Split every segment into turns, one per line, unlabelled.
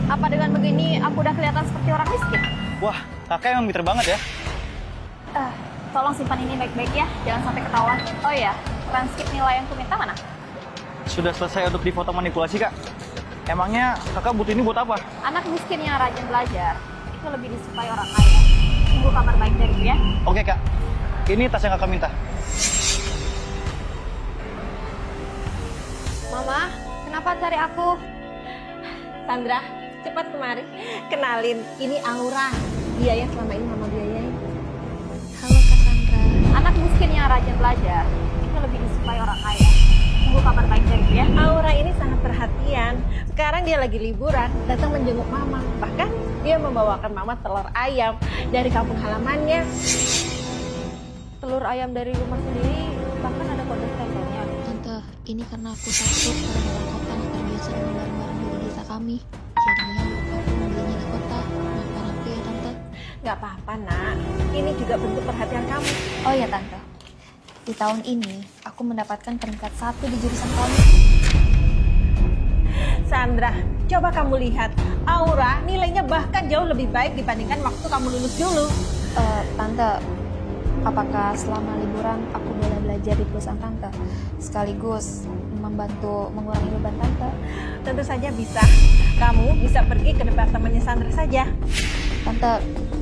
Apa dengan begini aku udah kelihatan seperti orang miskin?
Wah, kakak emang pinter banget ya.
Tolong simpan ini baik-baik ya, jangan sampai ketahuan. Oh iya, transkrip nilai yang kuminta mana?
Sudah selesai untuk difoto manipulasi, Kak. Emangnya kakak butuh ini buat apa?
Anak miskin yang rajin belajar, itu lebih disukai orang kaya. Tunggu kabar baik dariku ya.
Oke, Kak. Ini tas yang kakak minta.
Mama, kenapa cari aku?
Sandra, cepat kemari. Kenalin, ini Aura. Dia yang selama ini mama biayain.
Halo Kak Sandra. Anak miskin yang rajin belajar, itu lebih disukai orang kaya. Tunggu kabar baik dariku ya.
Aura ini sangat perhatian. Sekarang dia lagi liburan, datang menjenguk mama. Bahkan dia membawakan mama telur ayam dari kampung halamannya.
Telur ayam dari rumah sendiri, bahkan ada kode stempelnya.
Tante, ini karena aku takut orang-orang kota yang terbiasa dengan barang-barang dari desa kami. Jadinya aku membelinya di kota. Maafkan aku ya, Tante.
Gak apa-apa, nak. Ini juga bentuk perhatian kamu.
Oh ya, Tante. Di tahun ini, aku mendapatkan peringkat 1 di jurusan kami.
Sandra, coba kamu lihat. Aura nilainya bahkan jauh lebih baik dibandingkan waktu kamu lulus dulu.
Tante, apakah selama liburan aku boleh belajar di perusahaan Tante? Sekaligus membantu mengurangi beban Tante.
Tentu saja bisa. Kamu bisa pergi ke departemennya Sandra saja.
Tante,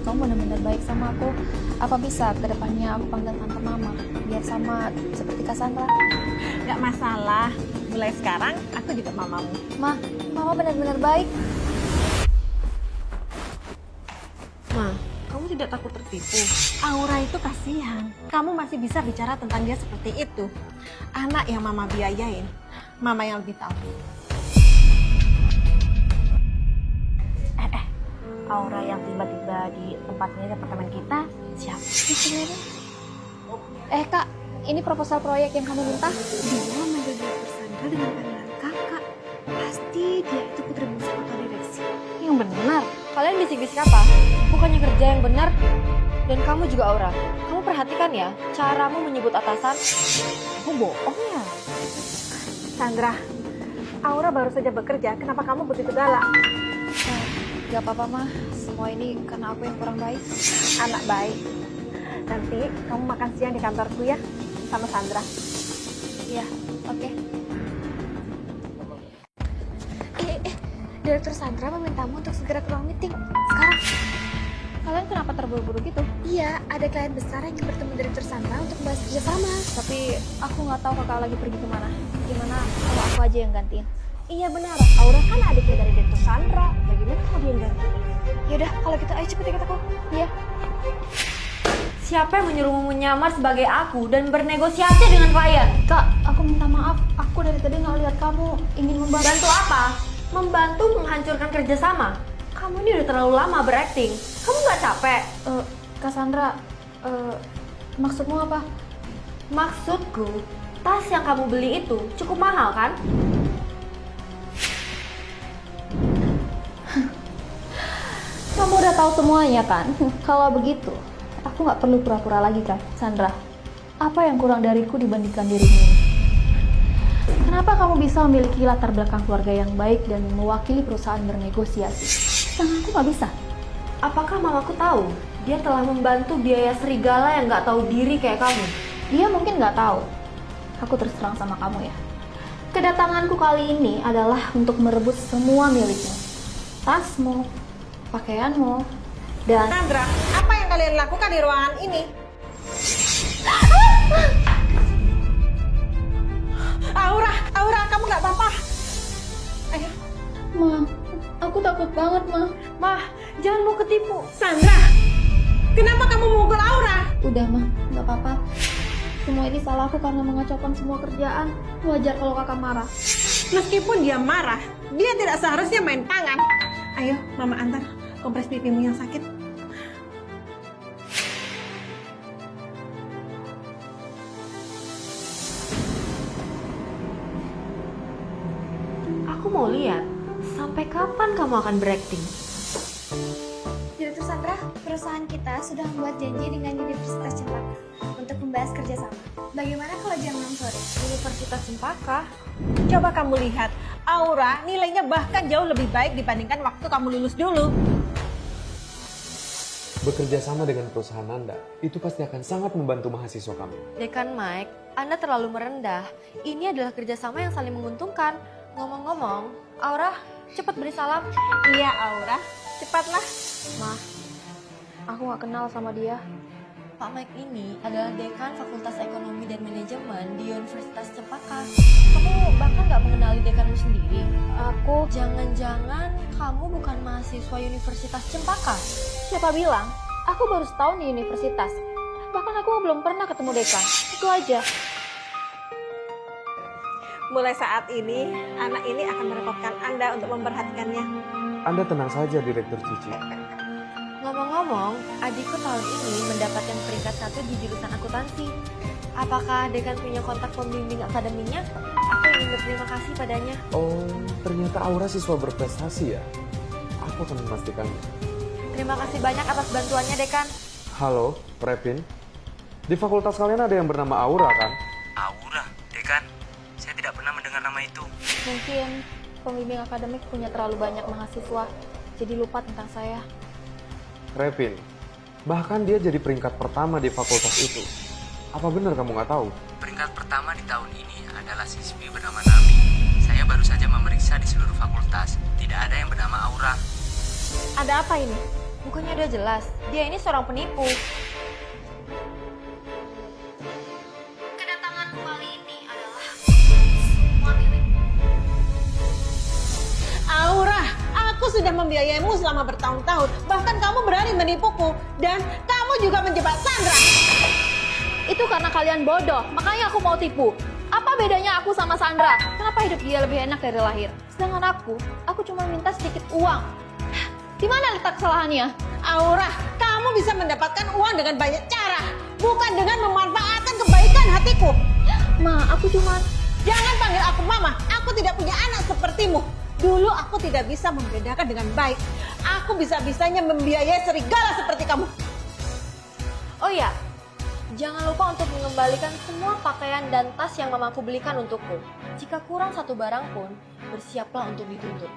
kamu benar-benar baik sama aku. Apa bisa kedepannya aku panggil Tante Mama? Biar sama seperti Kak Sandra.
Gak masalah. Mulai sekarang aku juga mamamu.
Ma, Mama benar-benar baik.
Ma, kamu tidak takut tertipu? Aura itu kasihan. Kamu masih bisa bicara tentang dia seperti itu. Anak yang mama biayain, mama yang lebih tahu.
Aura yang tiba-tiba di tempatnya apartemen kita, siapa sih sebenarnya?
Kak, ini proposal proyek yang kamu minta.
Dia manggil direktur Sandra dengan panggilan kakak. Pasti dia itu putri bungsu kota direksi.
Yang benar. Kalian bisik-bisik apa? Bukannya kerja yang benar. Dan kamu juga Aura. Kamu perhatikan ya, caramu menyebut atasan. Kamu bohong ya?
Sandra, Aura baru saja bekerja, kenapa kamu begitu galak?
Gak apa-apa, Ma. Semua ini karena aku yang kurang baik.
Anak baik. Nanti kamu makan siang di kantorku ya, sama Sandra.
Iya, oke. Direktur Sandra memintamu untuk segera ke ruang meeting. Sekarang.
Kalian kenapa terburu-buru gitu?
Iya, ada klien besar yang ingin bertemu direktur Sandra untuk membahas kerjasama.
Tapi aku nggak tahu kakak lagi pergi kemana. Gimana kalau aku aja yang gantiin?
Iya benar, Aura kan adiknya dari direktur Sandra. Bagaimana kalau dia yang ganti?
Yaudah, kalau gitu ayo cepet ikut aku.
Iya.
Siapa yang menyuruhmu menyamar sebagai aku dan bernegosiasi dengan klien?
Kak, aku minta maaf. Aku dari tadi nggak lihat kamu ingin membantu.
Bantu apa? Membantu menghancurkan kerjasama. Kamu ini udah terlalu lama berakting. Kamu nggak capek?
Kak Sandra, maksudmu apa?
Maksudku, tas yang kamu beli itu cukup mahal kan?
Kamu udah tahu semuanya kan? Kalau begitu, aku nggak perlu pura-pura lagi kan, Sandra? Apa yang kurang dariku dibandingkan dirimu? Kenapa kamu bisa memiliki latar belakang keluarga yang baik dan mewakili perusahaan bernegosiasi? Sedangkan aku nggak bisa.
Apakah mamaku tahu? Dia telah membantu biaya serigala yang nggak tahu diri kayak kamu.
Dia mungkin nggak tahu. Aku terus terang sama kamu ya. Kedatanganku kali ini adalah untuk merebut semua milikmu. Tasmu, pakaianmu, dan...
Sandra, apa yang kalian lakukan di ruangan ini? Aura, kamu nggak apa-apa? Ayo.
Ma, aku takut banget, Ma.
Mah, jangan mau ketipu. Sandra, kenapa kamu memukul Aura?
Udah, Ma, nggak apa-apa. Semua ini salahku karena mengacaukan semua kerjaan. Wajar kalau kakak marah.
Meskipun dia marah, dia tidak seharusnya main tangan. Ayo, mama antar kompres pipimu yang sakit.
Aku mau lihat, sampai kapan kamu akan berakting?
Direktur Sandra, perusahaan kita sudah membuat janji dengan Universitas Cempaka untuk membahas kerjasama. Bagaimana kalau jam 6 sore?
Universitas Cempaka?
Coba kamu lihat, Aura nilainya bahkan jauh lebih baik dibandingkan waktu kamu lulus dulu.
Bekerja sama dengan perusahaan Anda, itu pasti akan sangat membantu mahasiswa kami.
Dekan Mike, Anda terlalu merendah. Ini adalah kerjasama yang saling menguntungkan. Ngomong-ngomong, Aura, cepat beri salam.
Iya Aura, cepatlah.
Ma, aku gak kenal sama dia. Pak Mike ini adalah dekan Fakultas Ekonomi dan Manajemen di Universitas Cempaka. Kamu bahkan gak mengenali dekanmu sendiri. Jangan-jangan kamu bukan mahasiswa Universitas Cempaka?
Siapa bilang? Aku baru setahun di universitas. Bahkan aku belum pernah ketemu dekan. Itu aja.
Mulai saat ini, anak ini akan merepotkan Anda untuk memperhatikannya.
Anda tenang saja, Direktur Cici.
Ngomong-ngomong, adikku tahun ini mendapatkan peringkat 1 di jurusan akuntansi. Apakah dekan punya kontak pembimbing akademinya? Aku ingin berterima kasih padanya.
Oh, ternyata Aura siswa berprestasi ya? Aku akan memastikannya.
Terima kasih banyak atas bantuannya, dekan.
Halo, Repin. Di fakultas kalian ada yang bernama Aura kan?
Aura, dekan. Saya tidak pernah mendengar nama itu.
Mungkin pembimbing akademik punya terlalu banyak mahasiswa, jadi lupa tentang saya.
Repin, bahkan dia jadi peringkat pertama di fakultas itu. Apa benar kamu nggak tahu?
Peringkat pertama di tahun ini adalah siswi bernama Nami. Saya baru saja memeriksa di seluruh fakultas. Tidak ada yang bernama Aura.
Ada apa ini?
Bukannya udah jelas, dia ini seorang penipu.
Kedatanganku kali ini adalah semua milikmu.
Aura, aku sudah membiayaimu selama bertahun-tahun. Bahkan kamu berani menipuku. Dan kamu juga menjebak Sandra.
Itu karena kalian bodoh, makanya aku mau tipu. Apa bedanya aku sama Sandra? Kenapa hidup dia lebih enak dari lahir? Sedangkan aku cuma minta sedikit uang. Di mana letak kesalahannya?
Aura, kamu bisa mendapatkan uang dengan banyak cara. Bukan dengan memanfaatkan kebaikan hatiku.
Ma, aku cuma...
Jangan panggil aku mama. Aku tidak punya anak sepertimu. Dulu aku tidak bisa membedakan dengan baik. Aku bisa-bisanya membiayai serigala seperti kamu.
Oh ya, jangan lupa untuk mengembalikan semua pakaian dan tas yang mamaku belikan untukku. Jika kurang satu barang pun, bersiaplah untuk dituntut.